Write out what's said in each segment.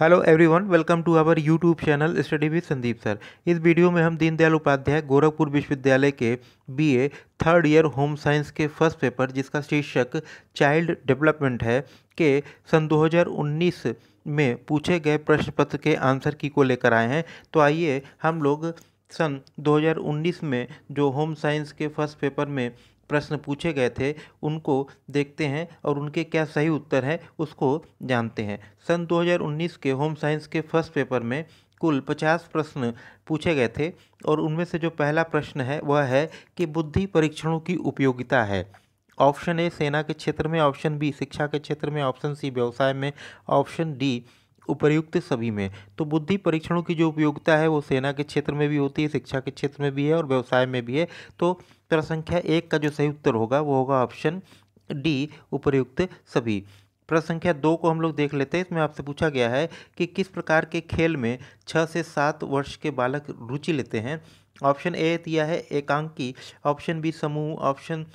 Hello everyone, welcome to our YouTube channel study with Sandeep sir. इस वीडियो में हम दीनदयाल उपाध्याय गोरखपुर विश्वविद्यालय के BA third year home science के फर्स्ट पेपर, जिसका शीर्षक चाइल्ड डेवलपमेंट है, के सन 2019 में पूछे गए प्रश्न पत्र के आंसर की को लेकर आए हैं। तो आइए हम लोग सन 2019 में जो होम साइंस के फर्स्ट पेपर में प्रश्न पूछे गए थे उनको देखते हैं और उनके क्या सही उत्तर हैं उसको जानते हैं। सन 2019 के होम साइंस के फर्स्ट पेपर में कुल 50 प्रश्न पूछे गए थे और उनमें से जो पहला प्रश्न है वह है कि बुद्धि परीक्षणों की उपयोगिता है। ऑप्शन ए सेना के क्षेत्र में, ऑप्शन बी शिक्षा के क्षेत्र में, ऑप्शन सी व्यवसाय में, ऑप्शन डी उपर्युक्त सभी में। तो बुद्धि परीक्षणों की जो उपयोगिता है वो सेना के क्षेत्र में भी होती है, शिक्षा के क्षेत्र में भी है और व्यवसाय में भी है। तो प्रश्न संख्या 1 का जो सही उत्तर होगा वो होगा ऑप्शन डी उपर्युक्त सभी। प्रश्न संख्या 2 को हम लोग देख लेते हैं। इसमें आपसे पूछा गया है कि किस प्रकार के खेल में 6 से 7 वर्ष के बालक रुचि लेते हैं। ऑप्शन ए दिया है एकांकी, ऑप्शन बी समूह, ऑप्शन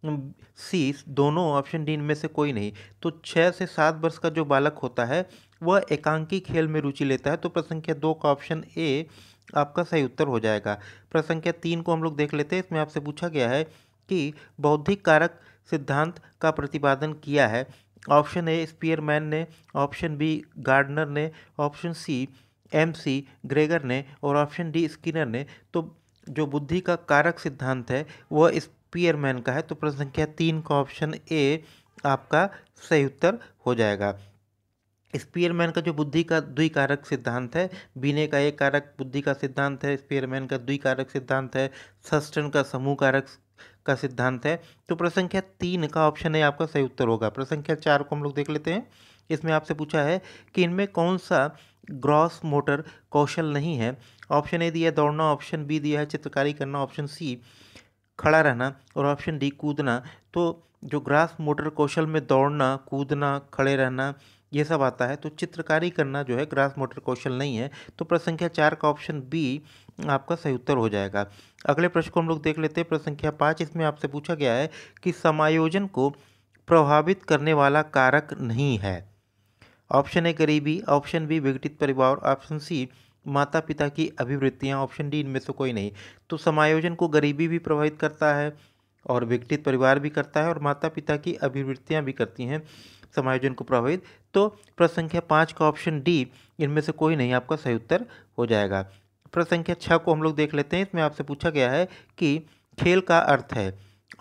सी दोनों, ऑप्शन डी इनमें से कोई नहीं। तो 6 से 7 वर्ष का जो बालक होता है वह एकांकी खेल में रुचि लेता है। तो प्रश्न संख्या 2 का ऑप्शन ए आपका सही उत्तर हो जाएगा। प्रश्न संख्या 3 को हम लोग देख लेते हैं। इसमें आपसे पूछा गया है कि बौद्धिक कारक सिद्धांत का प्रतिपादन किया है। ऑप्शन ए स्पीयरमैन ने, ऑप्शन बी गार्डनर ने, ऑप्शन सी MC ग्रेगर ने और ऑप्शन डी स्किनर ने। तो जो बुद्धि का कारक सिद्धांत है वह स्पीयरमैन का है। तो प्रश्न संख्या 3 का ऑप्शन ए आपका सही उत्तर हो जाएगा। स्पीयरमैन का जो बुद्धि का द्विकारक सिद्धांत है, बीने का एक कारक बुद्धि का सिद्धांत है, स्पीयरमैन का द्विकारक सिद्धांत है, सस्टन का समूह कारक का सिद्धांत है। तो प्रश्न संख्या 3 का ऑप्शन ए आपका सही उत्तर होगा। प्रश्न संख्या 4 को हम लोग देख लेते हैं। इसमें आपसे पूछा है कि इनमें कौन सा ग्रॉस मोटर कौशल नहीं है। ऑप्शन ए दिया है दौड़ना, ऑप्शन बी दिया है चित्रकारी करना, ऑप्शन सी खड़ा रहना और ऑप्शन डी कूदना। तो जो ग्रास मोटर कौशल में दौड़ना, कूदना, खड़े रहना ये सब आता है, तो चित्रकारी करना जो है ग्रास मोटर कौशल नहीं है। तो प्रश्न संख्या 4 का ऑप्शन बी आपका सही उत्तर हो जाएगा। अगले प्रश्न को हम लोग देख लेते हैं। प्रश्न संख्या 5, इसमें आपसे पूछा गया है कि समायोजन को प्रभावित करने वाला कारक नहीं है। ऑप्शन ए गरीबी, ऑप्शन बी विघटित परिवार, ऑप्शन सी माता पिता की अभिवृत्तियाँ, ऑप्शन डी इनमें से कोई नहीं। तो समायोजन को गरीबी भी प्रभावित करता है और विघटित परिवार भी करता है और माता पिता की अभिवृत्तियाँ भी करती हैं समायोजन को प्रभावित। तो प्रश्न संख्या 5 का ऑप्शन डी इनमें से कोई नहीं आपका सही उत्तर हो जाएगा। प्रश्न संख्या 6 को हम लोग देख लेते हैं। इसमें आपसे पूछा गया है कि खेल का अर्थ है।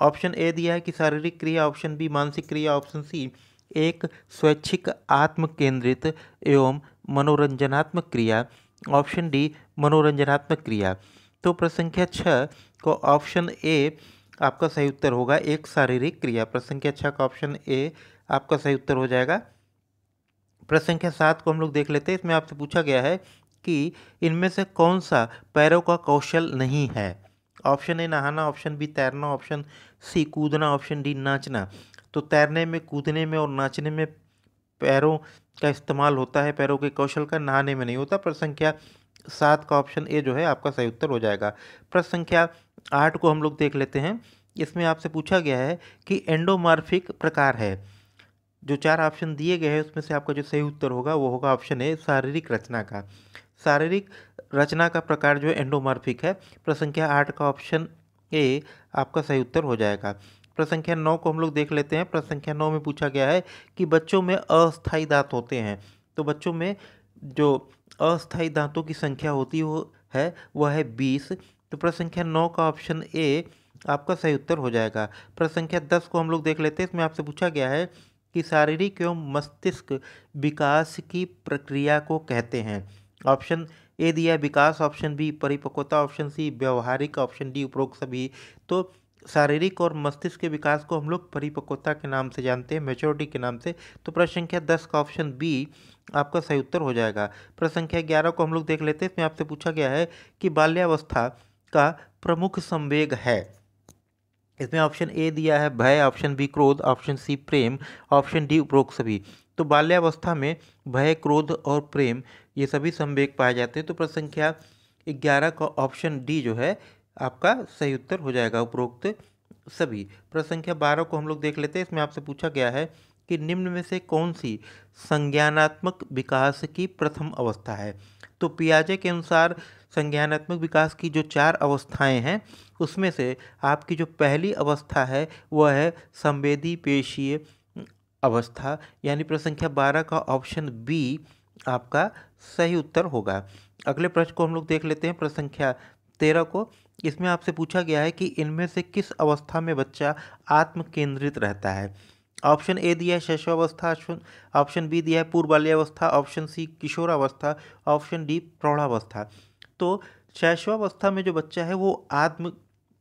ऑप्शन ए दिया है कि शारीरिक क्रिया, ऑप्शन बी मानसिक क्रिया, ऑप्शन सी एक स्वैच्छिक आत्म केंद्रित एवं मनोरंजनात्मक क्रिया, ऑप्शन डी मनोरंजनात्मक क्रिया। तो प्रश्न संख्या 6 को ऑप्शन ए आपका सही उत्तर होगा, एक शारीरिक क्रिया। प्रश्न संख्या 6 का ऑप्शन ए आपका सही उत्तर हो जाएगा। प्रश्न संख्या 7 को हम लोग देख लेते हैं। इसमें आपसे पूछा गया है कि इनमें से कौन सा पैरों का कौशल नहीं है। ऑप्शन ए नहाना, ऑप्शन बी तैरना, ऑप्शन सी कूदना, ऑप्शन डी नाचना। तो तैरने में, कूदने में और नाचने में पैरों का इस्तेमाल होता है, पैरों के कौशल का, नहाने में नहीं होता। प्रश्न संख्या 7 का ऑप्शन ए जो है आपका सही उत्तर हो जाएगा। प्रश्न संख्या 8 को हम लोग देख लेते हैं। इसमें आपसे पूछा गया है कि एंडोमॉर्फिक प्रकार है। जो 4 ऑप्शन दिए गए हैं उसमें से आपका जो सही उत्तर होगा वो होगा ऑप्शन ए शारीरिक रचना का। शारीरिक रचना का प्रकार जो है एंडोमॉर्फिक है। प्रश्न संख्या 8 का ऑप्शन ए आपका सही उत्तर हो जाएगा। प्रश्न संख्या 9 को हम लोग देख लेते हैं। प्रश्न संख्या 9 में पूछा गया है कि बच्चों में अस्थायी दांत होते हैं। तो बच्चों में जो अस्थायी दांतों की संख्या होती है वह है 20। तो प्रश्न संख्या 9 का ऑप्शन ए आपका सही उत्तर हो जाएगा। प्रश्न संख्या 10 को हम लोग देख लेते हैं। इसमें आपसे पूछा गया है कि शारीरिक एवं मस्तिष्क विकास की प्रक्रिया को कहते हैं। ऑप्शन ए दिया है विकास, ऑप्शन बी परिपक्वता, ऑप्शन सी व्यवहारिक, ऑप्शन डी उपरोक्त सभी। तो शारीरिक और मस्तिष्क के विकास को हम लोग परिपक्वता के नाम से जानते हैं, मैच्योरिटी के नाम से। तो प्रश्न संख्या 10 का ऑप्शन बी आपका सही उत्तर हो जाएगा। प्रश्न संख्या 11 को हम लोग देख लेते हैं। इसमें आपसे पूछा गया है कि बाल्यावस्था का प्रमुख संवेग है। इसमें ऑप्शन ए दिया है भय, ऑप्शन बी क्रोध, ऑप्शन सी प्रेम, ऑप्शन डी उपरोक्त सभी। तो बाल्यावस्था में भय, क्रोध और प्रेम ये सभी संवेग पाए जाते हैं। तो प्रश्न संख्या 11 का ऑप्शन डी जो है आपका सही उत्तर हो जाएगा, उपरोक्त सभी। प्रश्न संख्या 12 को हम लोग देख लेते हैं। इसमें आपसे पूछा गया है कि निम्न में से कौन सी संज्ञानात्मक विकास की प्रथम अवस्था है। तो पियाजे के अनुसार संज्ञानात्मक विकास की जो 4 अवस्थाएं हैं उसमें से आपकी जो पहली अवस्था है वह है संवेदी पेशीय अवस्था, यानी प्रश्न संख्या 12 का ऑप्शन बी आपका सही उत्तर होगा। अगले प्रश्न को हम लोग देख लेते हैं, प्रश्न संख्या 13 को। इसमें आपसे पूछा गया है कि इनमें से किस अवस्था में बच्चा आत्म केंद्रित रहता है। ऑप्शन ए दिया है शैशवावस्था, ऑप्शन बी दिया है पूर्व बाल्यावस्था, ऑप्शन सी किशोरावस्था, ऑप्शन डी प्रौढ़ावस्था। तो शैशवावस्था में जो बच्चा है वो आत्म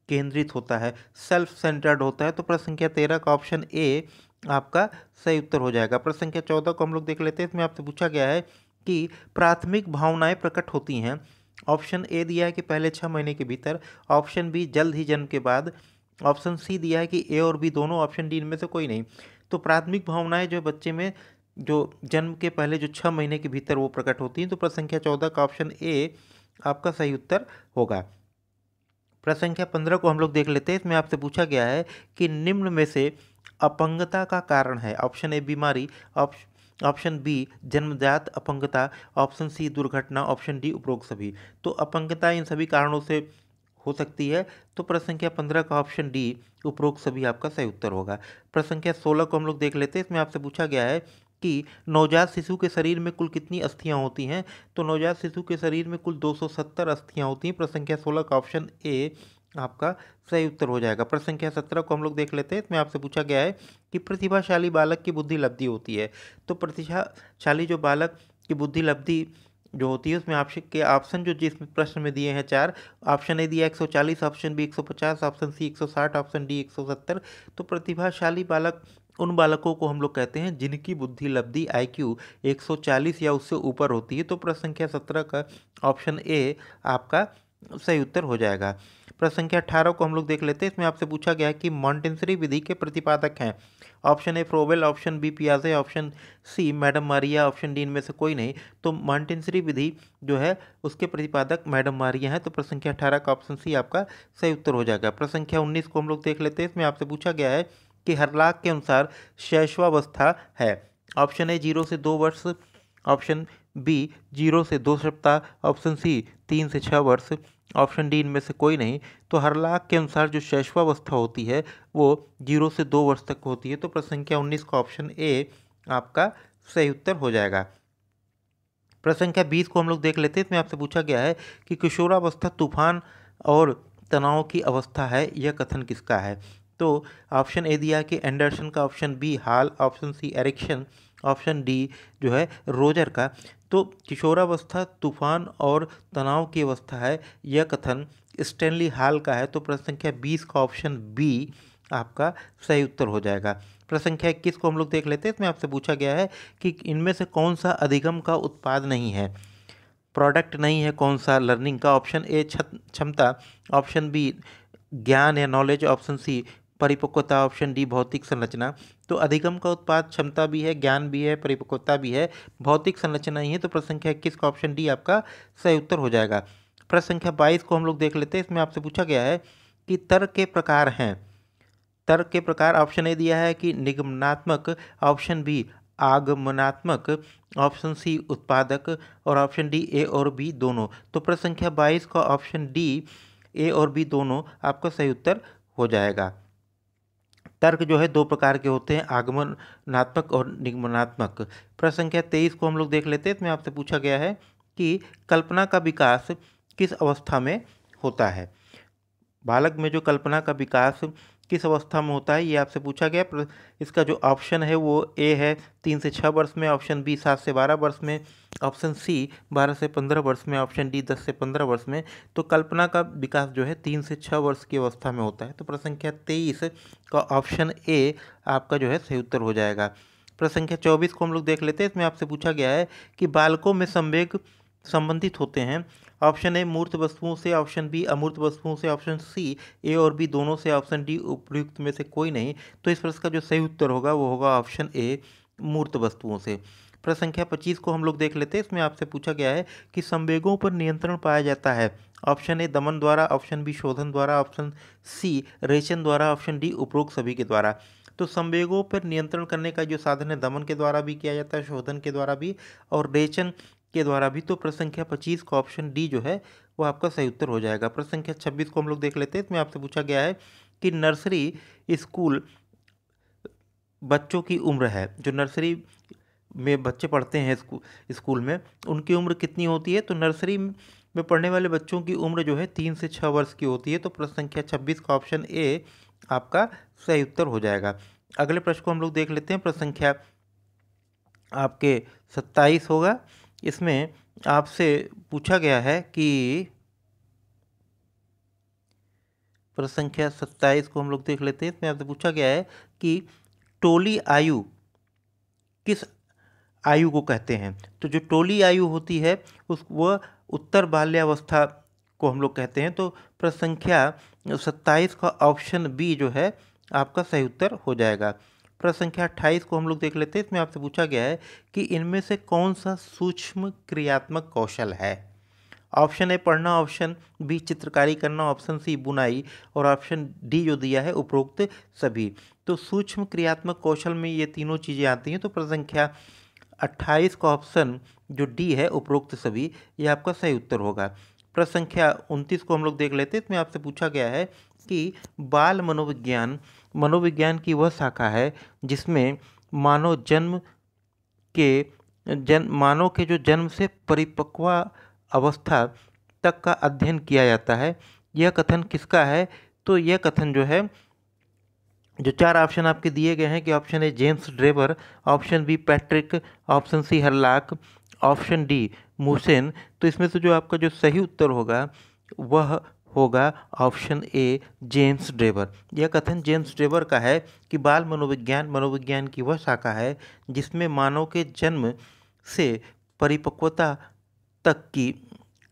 केंद्रित होता है, सेल्फ सेंटर्ड होता है। तो प्रश्न संख्या 13 का ऑप्शन ए आपका सही उत्तर हो जाएगा। प्रश्न संख्या 14 को हम लोग देख लेते हैं। इसमें आपसे पूछा गया है कि प्राथमिक भावनाएं प्रकट होती हैं। ऑप्शन ए दिया है कि पहले 6 महीने के भीतर, ऑप्शन बी जल्द ही जन्म के बाद, ऑप्शन सी दिया है कि ए और बी दोनों, ऑप्शन डी इनमें से कोई नहीं। तो प्राथमिक भावनाएं जो बच्चे में जो जन्म के पहले जो 6 महीने के भीतर वो प्रकट होती हैं। तो प्रश्न संख्या 14 का ऑप्शन ए आपका सही उत्तर होगा। प्रश्न संख्या 15 को हम लोग देख लेते हैं। इसमें आपसे पूछा गया है कि निम्न में से अपंगता का कारण है। ऑप्शन ए बीमारी, ऑप्शन बी जन्मजात अपंगता, ऑप्शन सी दुर्घटना, ऑप्शन डी उपरोक्त सभी। तो अपंगता इन सभी कारणों से हो सकती है। तो प्रश्न संख्या 15 का ऑप्शन डी उपरोक्त सभी आपका सही उत्तर होगा। प्रश्न संख्या 16 को हम लोग देख लेते हैं। इसमें आपसे पूछा गया है कि नवजात शिशु के शरीर में कुल कितनी अस्थियां होती हैं। तो नवजात शिशु के शरीर में कुल 270 अस्थियां होती हैं। प्रश्न संख्या 16 का ऑप्शन ए आपका सही उत्तर हो जाएगा। प्रश्न संख्या 17 को हम लोग देख लेते हैं। इसमें आपसे पूछा गया है कि प्रतिभाशाली बालक की बुद्धि लब्धि होती है। तो प्रतिभाशाली जो बालक की बुद्धि लब्धि जो होती है उसमें आपके ऑप्शन जो जिस प्रश्न में दिए हैं 4, ऑप्शन ए दिया 140, option B 150, option C 160, option D 170। तो प्रतिभाशाली बालक उन बालकों को हम लोग कहते हैं जिनकी बुद्धि लब्धि IQ 140 या उससे ऊपर होती है। तो प्रश्न संख्या 17 का ऑप्शन ए आपका सही उत्तर हो जाएगा। प्रश्न संख्या 18 को हम लोग देख लेते हैं। इसमें आपसे पूछा गया है कि मॉन्टेसरी विधि के प्रतिपादक हैं। Option A Froebel, option B पियाजे, option C madam Maria, option D इनमें से कोई नहीं। तो मॉन्टेसरी विधि जो है उसके प्रतिपादक मैडम मारिया है। तो प्रश्न संख्या 18 का ऑप्शन सी आपका सही उत्तर हो जाएगा। प्रश्न संख्या 19 को हम लोग देख लेते हैं। इसमें आपसे पूछा गया है कि हरलाख के अनुसार शैशवावस्था है। ऑप्शन ए 0 से 2 वर्ष, ऑप्शन बी 0 से 2 सप्ताह, ऑप्शन सी 3 से 6 वर्ष, ऑप्शन डी इनमें से कोई नहीं। तो हरलाख के अनुसार जो शैशवावस्था होती है वो 0 से 2 वर्ष तक होती है। तो प्रश्न संख्या 19 का ऑप्शन ए आपका सही उत्तर हो जाएगा। प्रश्न संख्या 20 को हम लोग देख लेते हैं। इसमें आपसे पूछा गया है कि किशोरावस्था तूफान और तनाव की अवस्था है, यह कथन किसका है। तो ऑप्शन ए दिया है कि एंडरसन का, option B Hall, option C Erikson, option D जो है रोजर का। तो किशोरावस्था तूफान और तनाव की अवस्था है, यह कथन स्टैनली हाल का है। तो प्रश्न संख्या 20 का ऑप्शन बी आपका सही उत्तर हो जाएगा। प्रश्न संख्या 21 को हम लोग देख लेते हैं। इसमें आपसे पूछा गया है कि इनमें से कौन सा अधिगम का उत्पाद नहीं है, प्रोडक्ट नहीं है कौन सा लर्निंग का। ऑप्शन ए क्षमता, ऑप्शन बी ज्ञान या नॉलेज, ऑप्शन सी परिपक्वता, ऑप्शन डी भौतिक संरचना। तो अधिगम का उत्पाद क्षमता भी है, ज्ञान भी है, परिपक्वता भी है, भौतिक संरचना ही है। तो प्रश्न संख्या 21 का ऑप्शन डी आपका सही उत्तर हो जाएगा। प्रश्न संख्या 22 को हम लोग देख लेते हैं। इसमें आपसे पूछा गया है कि तर्क के प्रकार हैं। तर्क के प्रकार ऑप्शन ए दिया है कि निगमनात्मक, ऑप्शन बी आगमनात्मक, ऑप्शन सी उत्पादक और ऑप्शन डी ए और बी दोनों। तो प्रश्न संख्या 22 का ऑप्शन डी ए और बी दोनों आपका सही उत्तर हो जाएगा। तर्क जो है 2 प्रकार के होते हैं, आगमनात्मक और निगमनात्मक। प्रश्न संख्या 23 को हम लोग देख लेते हैं। इसमें आपसे पूछा गया है कि कल्पना का विकास किस अवस्था में होता है। बालक में जो कल्पना का विकास किस अवस्था में होता है ये आपसे पूछा गया। इसका जो ऑप्शन है वो ए है 3 से 6 वर्ष में, ऑप्शन बी 7 से 12 वर्ष में, ऑप्शन सी 12 से 15 वर्ष में, ऑप्शन डी 10 से 15 वर्ष में। तो कल्पना का विकास जो है 3 से 6 वर्ष की अवस्था में होता है। तो प्रश्न संख्या 23 का ऑप्शन ए आपका जो है सही उत्तर हो जाएगा। प्रश्न संख्या 24 को हम लोग देख लेते हैं। इसमें आपसे पूछा गया है कि बालकों में संवेग संबंधित होते हैं। ऑप्शन ए मूर्त वस्तुओं से, ऑप्शन बी अमूर्त वस्तुओं से, ऑप्शन सी ए और बी दोनों से, ऑप्शन डी उपयुक्त में से कोई नहीं। तो इस प्रश्न का जो सही उत्तर होगा वो होगा ऑप्शन ए मूर्त वस्तुओं से। प्रश्न संख्या 25 को हम लोग देख लेते हैं। इसमें आपसे पूछा गया है कि संवेगों पर नियंत्रण पाया जाता है। ऑप्शन ए दमन द्वारा, ऑप्शन बी शोधन द्वारा, ऑप्शन सी रेचन द्वारा, ऑप्शन डी उपरोक्त सभी के द्वारा। तो संवेगों पर नियंत्रण करने का जो साधन है दमन के द्वारा भी किया जाता है, शोधन के द्वारा भी और रेचन के द्वारा भी। तो प्रश्न संख्या 25 का ऑप्शन डी जो है वो आपका सही उत्तर हो जाएगा। प्रश्न संख्या 26 को हम लोग देख लेते हैं। इसमें आपसे पूछा गया है कि नर्सरी स्कूल बच्चों की उम्र है, जो नर्सरी में बच्चे पढ़ते हैं स्कूल में, उनकी उम्र कितनी होती है? तो नर्सरी में पढ़ने वाले बच्चों की उम्र जो है 3 से 6 वर्ष की होती है। तो प्रश्न संख्या 26 का ऑप्शन ए आपका सही उत्तर हो जाएगा। अगले प्रश्न को हम लोग देख लेते हैं। प्रश्न संख्या आपके 27 होगा। इसमें आपसे पूछा गया है कि प्रश्न संख्या 27 को हम लोग देख लेते हैं। इसमें आपसे पूछा गया है कि टोली आयु किस आयु को कहते हैं? तो जो टोली आयु होती है वह उत्तर बाल्यावस्था को हम लोग कहते हैं। तो प्रश्न संख्या 27 का ऑप्शन बी जो है आपका सही उत्तर हो जाएगा। प्रश्न संख्या 28 को हम लोग देख लेते हैं। इसमें आपसे पूछा गया है कि इनमें से कौन सा सूक्ष्म क्रियात्मक कौशल है? ऑप्शन ए पढ़ना, ऑप्शन बी चित्रकारी करना, ऑप्शन सी बुनाई और ऑप्शन डी जो दिया है उपरोक्त सभी। तो सूक्ष्म क्रियात्मक कौशल में ये तीनों चीज़ें आती हैं। तो प्रश्न संख्या 28 का ऑप्शन जो डी है उपरोक्त सभी, ये आपका सही उत्तर होगा। प्रश्न संख्या 29 को हम लोग देख लेते हैं। इसमें आपसे पूछा गया है कि बाल मनोविज्ञान मनोविज्ञान की वह शाखा है जिसमें मानव के जो जन्म से परिपक्व अवस्था तक का अध्ययन किया जाता है। यह कथन किसका है? तो यह कथन जो है, जो 4 ऑप्शन आपके दिए गए हैं कि option A James Drever, option B Patrick, option C Hurlock, option D Mussen. तो इसमें से जो आपका जो सही उत्तर होगा वह होगा ऑप्शन ए जेम्स ड्रेबर। यह कथन जेम्स ड्रेबर का है कि बाल मनोविज्ञान की वह शाखा है जिसमें मानव के जन्म से परिपक्वता तक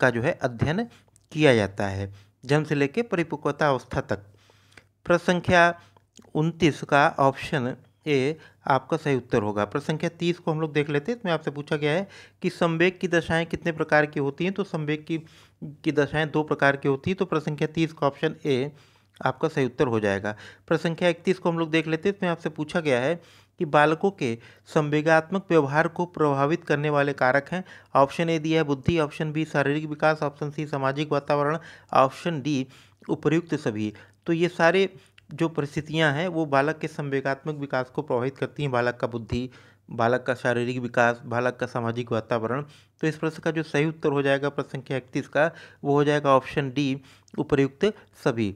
का जो है अध्ययन किया जाता है, जन्म से लेकर परिपक्वता अवस्था तक। प्रश्न संख्या 29 का ऑप्शन ए आपका सही उत्तर होगा। प्रश्न संख्या 30 को हम लोग देख लेते हैं। इसमें आपसे पूछा गया है कि संवेग की दशाएं कितने प्रकार की होती हैं? तो संवेग की दशाएं 2 प्रकार की होती हैं। तो प्रश्न संख्या 30 का ऑप्शन ए आपका सही उत्तर हो जाएगा। प्रश्न संख्या 31 को हम लोग देख लेते हैं। इसमें आपसे पूछा गया है कि बालकों के संवेगात्मक व्यवहार को प्रभावित करने वाले कारक हैं। ऑप्शन ए दिया है बुद्धि, ऑप्शन बी शारीरिक विकास, ऑप्शन सी सामाजिक वातावरण, ऑप्शन डी उपर्युक्त सभी। तो ये सारे जो परिस्थितियां हैं वो बालक के संवेगात्मक विकास को प्रभावित करती हैं। बालक का बुद्धि, बालक का शारीरिक विकास, बालक का सामाजिक वातावरण। तो इस प्रश्न का जो सही उत्तर हो जाएगा प्रश्न संख्या 31 का, वो हो जाएगा ऑप्शन डी उपर्युक्त सभी।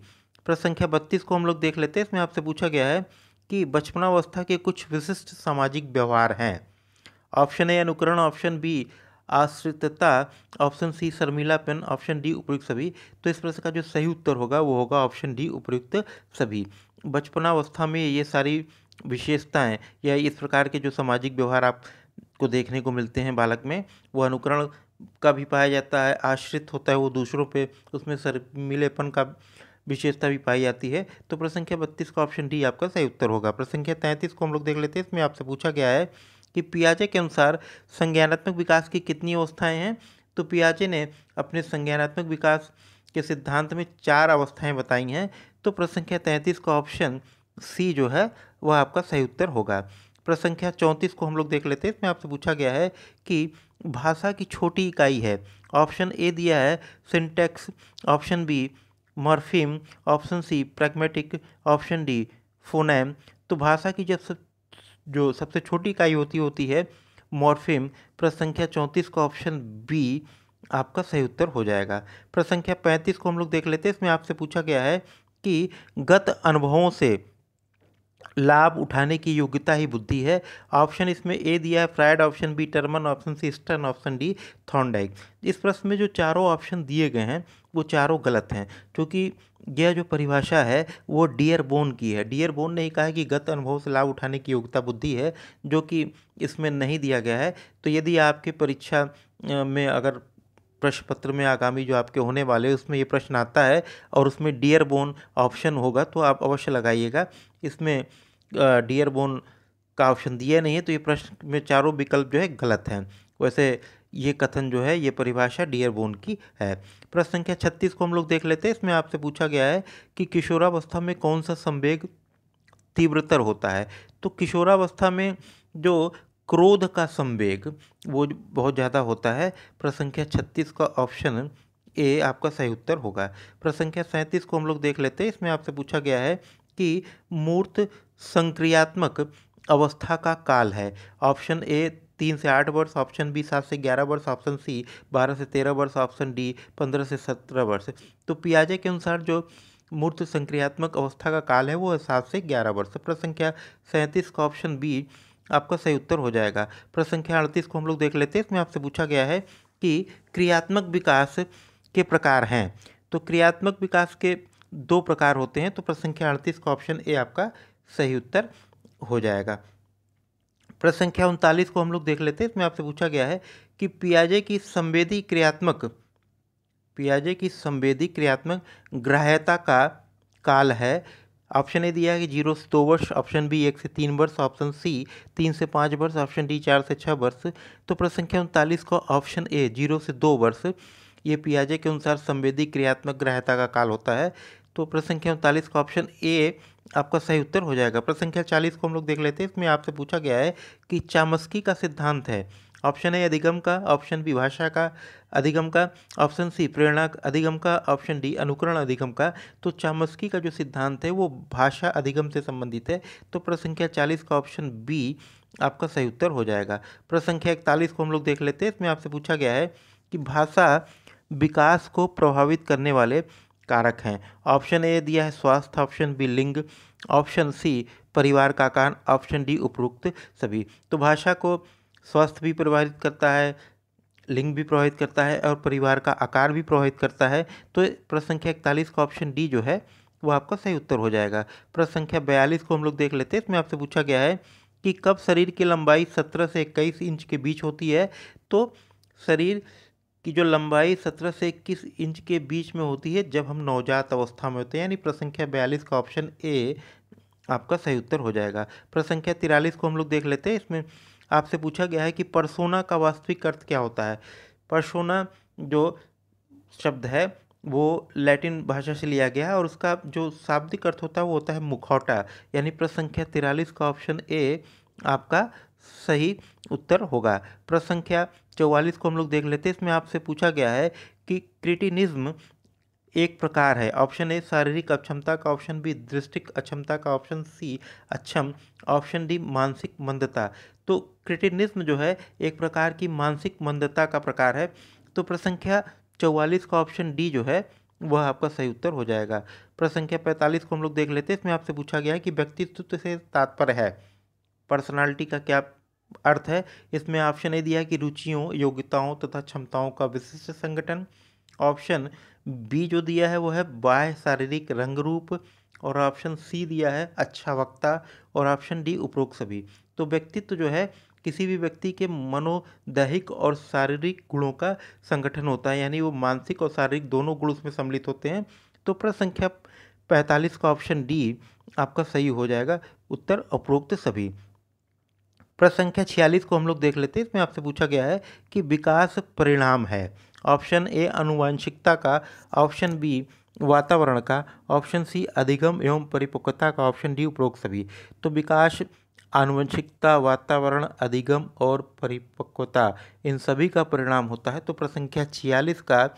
प्रश्न संख्या 32 को हम लोग देख लेते हैं। इसमें आपसे पूछा गया है कि बचपनावस्था के कुछ विशिष्ट सामाजिक व्यवहार हैं। ऑप्शन ए अनुकरण, ऑप्शन बी आश्रितता, ऑप्शन सी शर्मिलापन, ऑप्शन डी उपयुक्त सभी। तो इस प्रश्न का जो सही उत्तर होगा वो होगा ऑप्शन डी उपयुक्त सभी। बचपनावस्था में ये सारी विशेषताएं या इस प्रकार के जो सामाजिक व्यवहार आपको देखने को मिलते हैं बालक में, वो अनुकरण का भी पाया जाता है, आश्रित होता है वो दूसरों पे, उसमें शर्मिलेपन का विशेषता भी पाई जाती है। तो प्रश्न संख्या 32 का ऑप्शन डी आपका सही उत्तर होगा। प्रश्न संख्या 33 को हम लोग देख लेते हैं। इसमें आपसे पूछा गया है कि पियाजे के अनुसार संज्ञानात्मक विकास की कितनी अवस्थाएं हैं? तो पियाजे ने अपने संज्ञानात्मक विकास के सिद्धांत में 4 अवस्थाएं बताई हैं। तो प्रश्न संख्या 33 का ऑप्शन सी जो है वह आपका सही उत्तर होगा। प्रश्न संख्या 34 को हम लोग देख लेते हैं। इसमें आपसे पूछा गया है कि भाषा की छोटी इकाई है। ऑप्शन ए दिया है syntax, option B morpheme, option C pragmatic, option D phoneme. तो भाषा की जो सबसे छोटी इकाई होती है मॉर्फीम। प्रश्न संख्या 34 का ऑप्शन बी आपका सही उत्तर हो जाएगा। प्रश्न संख्या 35 को हम लोग देख लेते हैं। इसमें आपसे पूछा गया है कि गत अनुभवों से लाभ उठाने की योग्यता ही बुद्धि है। ऑप्शन इसमें ए दिया है Freud, option B Terman, option C Stern, option D Thorndike. इस प्रश्न में जो चारों ऑप्शन दिए गए हैं वो चारों गलत हैं, क्योंकि यह जो परिभाषा है वो डियरबोन की है। डियरबोन ने ही कहा है कि गत अनुभव से लाभ उठाने की योग्यता बुद्धि है, जो कि इसमें नहीं दिया गया है। तो यदि आपके परीक्षा में अगर प्रश्न पत्र में आगामी जो आपके होने वाले उसमें ये प्रश्न आता है और उसमें डियरबोन ऑप्शन होगा तो आप अवश्य लगाइएगा। इसमें डियरबोन का ऑप्शन दिया नहीं है, तो ये प्रश्न में चारों विकल्प जो है गलत हैं। वैसे ये कथन जो है ये परिभाषा डियरबोन की है। प्रश्न संख्या 36 को हम लोग देख लेते हैं। इसमें आपसे पूछा गया है कि किशोरावस्था में कौन सा संवेग तीव्रतर होता है। तो किशोरावस्था में जो क्रोध का संवेग वो बहुत ज़्यादा होता है। प्रश्न संख्या 36 का ऑप्शन ए आपका सही उत्तर होगा। प्रश्न संख्या 37 को हम लोग देख लेते हैं। इसमें आपसे पूछा गया है कि मूर्त संक्रियात्मक अवस्था का काल है। ऑप्शन ए 3 से 8 वर्ष, ऑप्शन बी 7 से 11 वर्ष, ऑप्शन सी 12 से 13 वर्ष, ऑप्शन डी 15 से 17 वर्ष। तो पियाजे के अनुसार जो मूर्त संक्रियात्मक अवस्था का काल है वो है 7 से 11 वर्ष। प्रश्न संख्या 37 का ऑप्शन बी आपका सही उत्तर हो जाएगा। प्रश्न संख्या 38 को हम लोग देख लेते हैं। इसमें आपसे पूछा गया है कि क्रियात्मक विकास के प्रकार हैं। तो क्रियात्मक विकास के 2 प्रकार होते हैं। तो प्रश्न संख्या 38 का ऑप्शन ए आपका सही उत्तर हो जाएगा। प्रश्न संख्या 39 को हम लोग देख लेते हैं। इसमें आपसे पूछा गया है कि पियाजे की संवेदी क्रियात्मक ग्राह्यता का काल है। ऑप्शन ए दिया है कि 0 से 2 वर्ष, ऑप्शन बी 1 से 3 वर्ष, ऑप्शन सी 3 से 5 वर्ष, ऑप्शन डी 4 से 6 वर्ष। तो प्रश्न संख्या 39 का ऑप्शन ए 0 से 2 वर्ष ये पियाजे के अनुसार संवेदी क्रियात्मक ग्राह्यता का काल होता है। तो प्रश्न संख्या 39 का ऑप्शन ए आपका सही उत्तर हो जाएगा। प्रश्न संख्या 40 को हम लोग देख लेते हैं। इसमें आपसे पूछा गया है कि चामस्की का सिद्धांत है। ऑप्शन ए अधिगम का, ऑप्शन बी भाषा का अधिगम का, ऑप्शन सी प्रेरणा अधिगम का, ऑप्शन डी अनुकरण अधिगम का। तो चामस्की का जो सिद्धांत है वो भाषा अधिगम से संबंधित है। तो प्रश्न संख्या 40 का ऑप्शन बी आपका सही उत्तर हो जाएगा। प्रश्न संख्या 41 को हम लोग देख लेते हैं। इसमें आपसे पूछा गया है कि भाषा विकास को प्रभावित करने वाले कारक हैं। ऑप्शन ए दिया है स्वास्थ्य, ऑप्शन बी लिंग, ऑप्शन सी परिवार का आकार, ऑप्शन डी उपरोक्त सभी। तो भाषा को स्वास्थ्य भी प्रभावित करता है, लिंग भी प्रभावित करता है और परिवार का आकार भी प्रभावित करता है। तो प्रश्न संख्या 41 का ऑप्शन डी जो है वो आपका सही उत्तर हो जाएगा। प्रश्न संख्या 42 को हम लोग देख लेते हैं। इसमें आपसे पूछा गया है कि कब शरीर की लंबाई 17 से 21 इंच के बीच होती है। तो शरीर की जो लंबाई 17 से 21 इंच के बीच में होती है जब हम नवजात अवस्था में होते हैं, यानी प्रश्न संख्या 42 का ऑप्शन ए आपका सही उत्तर हो जाएगा। प्रश्न संख्या 43 को हम लोग देख लेते हैं। इसमें आपसे पूछा गया है कि पर्सोना का वास्तविक अर्थ क्या होता है। पर्सोना जो शब्द है वो लैटिन भाषा से लिया गया है और उसका जो शाब्दिक अर्थ होता है वो होता है मुखौटा, यानी प्रश्न संख्या 43 का ऑप्शन ए आपका सही उत्तर होगा। प्रश्न संख्या 44 को हम लोग देख लेते हैं। इसमें आपसे पूछा गया है कि क्रिटिनिज्म एक प्रकार है। ऑप्शन ए शारीरिक अक्षमता का, ऑप्शन बी दृष्टिक अक्षमता का, ऑप्शन सी अक्षम, ऑप्शन डी मानसिक मंदता। तो क्रिटिनिज्म जो है एक प्रकार की मानसिक मंदता का प्रकार है। तो प्रश्न संख्या 44 का ऑप्शन डी जो है वह आपका सही उत्तर हो जाएगा। प्रश्न संख्या 45 को हम लोग देख लेते हैं। इसमें आपसे पूछा गया है कि व्यक्तित्व से तात्पर्य है, पर्सनालिटी का क्या अर्थ है। इसमें ऑप्शन ए दिया है कि रुचियों, योग्यताओं तथा क्षमताओं का विशिष्ट संगठन, ऑप्शन बी जो दिया है वो है बाह्य शारीरिक रंग रूप, और ऑप्शन सी दिया है अच्छा वक्ता, और ऑप्शन डी उपरोक्त सभी। तो व्यक्तित्व जो है किसी भी व्यक्ति के मनोदैहिक और शारीरिक गुणों का संगठन होता है, यानी वो मानसिक और शारीरिक दोनों गुण उसमें सम्मिलित होते हैं। तो प्रश्न संख्या 45 का ऑप्शन डी आपका सही हो जाएगा, उत्तर उपरोक्त सभी। प्रश्न संख्या 46 को हम लोग देख लेते हैं। इसमें आपसे पूछा गया है कि विकास परिणाम है। ऑप्शन ए आनुवंशिकता का, ऑप्शन बी वातावरण का, ऑप्शन सी अधिगम एवं परिपक्वता का, ऑप्शन डी उपरोक्त सभी। तो विकास आनुवंशिकता, वातावरण, अधिगम और परिपक्वता इन सभी का परिणाम होता है। तो प्रश्न संख्या 46 का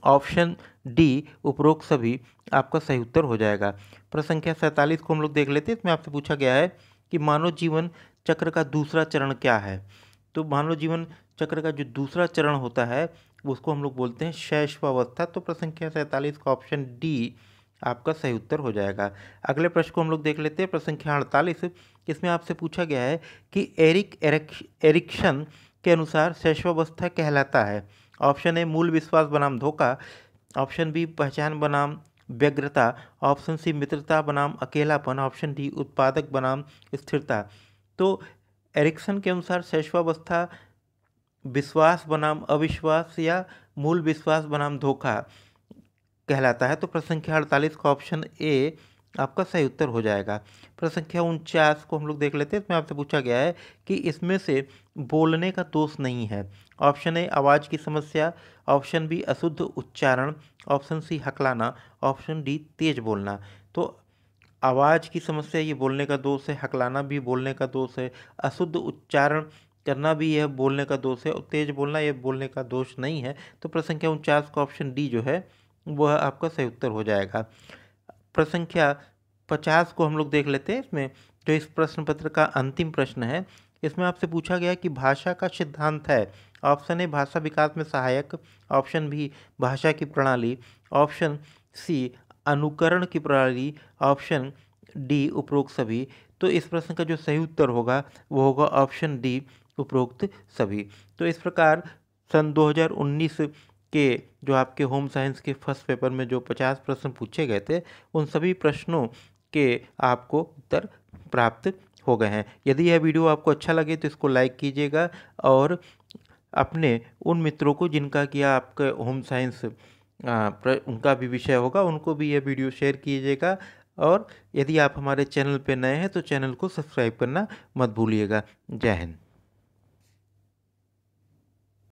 ऑप्शन डी उपरोक्त सभी आपका सही उत्तर हो जाएगा। प्रश्न संख्या 47 को हम लोग देख लेते हैं। इसमें आपसे पूछा गया है कि मानव जीवन चक्र का दूसरा चरण क्या है। तो मानव जीवन चक्र का जो दूसरा चरण होता है उसको हम लोग बोलते हैं शैशवावस्था। तो प्रश्न संख्या 47 का ऑप्शन डी आपका सही उत्तर हो जाएगा। अगले प्रश्न को हम लोग देख लेते हैं। प्रश्न संख्या 48, इसमें आपसे पूछा गया है कि एरिक्सन के अनुसार शैशवावस्था कहलाता है। ऑप्शन ए मूल विश्वास बनाम धोखा, ऑप्शन बी पहचान बनाम व्यग्रता, ऑप्शन सी मित्रता बनाम अकेलापन, ऑप्शन डी उत्पादक बनाम स्थिरता। तो एरिक्सन के अनुसार शैशवावस्था विश्वास बनाम अविश्वास या मूल विश्वास बनाम धोखा कहलाता है। तो प्रश्न संख्या 48 का ऑप्शन ए आपका सही उत्तर हो जाएगा। प्रश्न संख्या 49 को हम लोग देख लेते हैं। इसमें आपसे पूछा गया है कि इसमें से बोलने का दोष नहीं है। ऑप्शन ए आवाज़ की समस्या, ऑप्शन बी अशुद्ध उच्चारण, ऑप्शन सी हकलाना, ऑप्शन डी तेज बोलना। तो आवाज़ की समस्या ये बोलने का दोष है, हकलाना भी बोलने का दोष है, अशुद्ध उच्चारण करना भी यह बोलने का दोष है और तेज बोलना यह बोलने का दोष नहीं है। तो प्रश्न संख्या 49 का ऑप्शन डी जो है वह आपका सही उत्तर हो जाएगा। प्रश्न संख्या 50 को हम लोग देख लेते हैं। इसमें जो इस प्रश्न पत्र का अंतिम प्रश्न है, इसमें आपसे पूछा गया कि भाषा का सिद्धांत है। ऑप्शन ए भाषा विकास में सहायक, ऑप्शन बी भाषा की प्रणाली, ऑप्शन सी अनुकरण की प्रणाली, ऑप्शन डी उपरोक्त सभी। तो इस प्रश्न का जो सही उत्तर होगा वो होगा ऑप्शन डी उपरोक्त सभी। तो इस प्रकार सन 2019 के जो आपके होम साइंस के फर्स्ट पेपर में जो 50 प्रश्न पूछे गए थे, उन सभी प्रश्नों के आपको उत्तर प्राप्त हो गए हैं। यदि यह वीडियो आपको अच्छा लगे तो इसको लाइक कीजिएगा और अपने उन मित्रों को जिनका कि आपका होम साइंस उनका भी विषय होगा, उनको भी यह वीडियो शेयर कीजिएगा। और यदि आप हमारे चैनल पर नए हैं तो चैनल को सब्सक्राइब करना मत भूलिएगा। जय हिंद।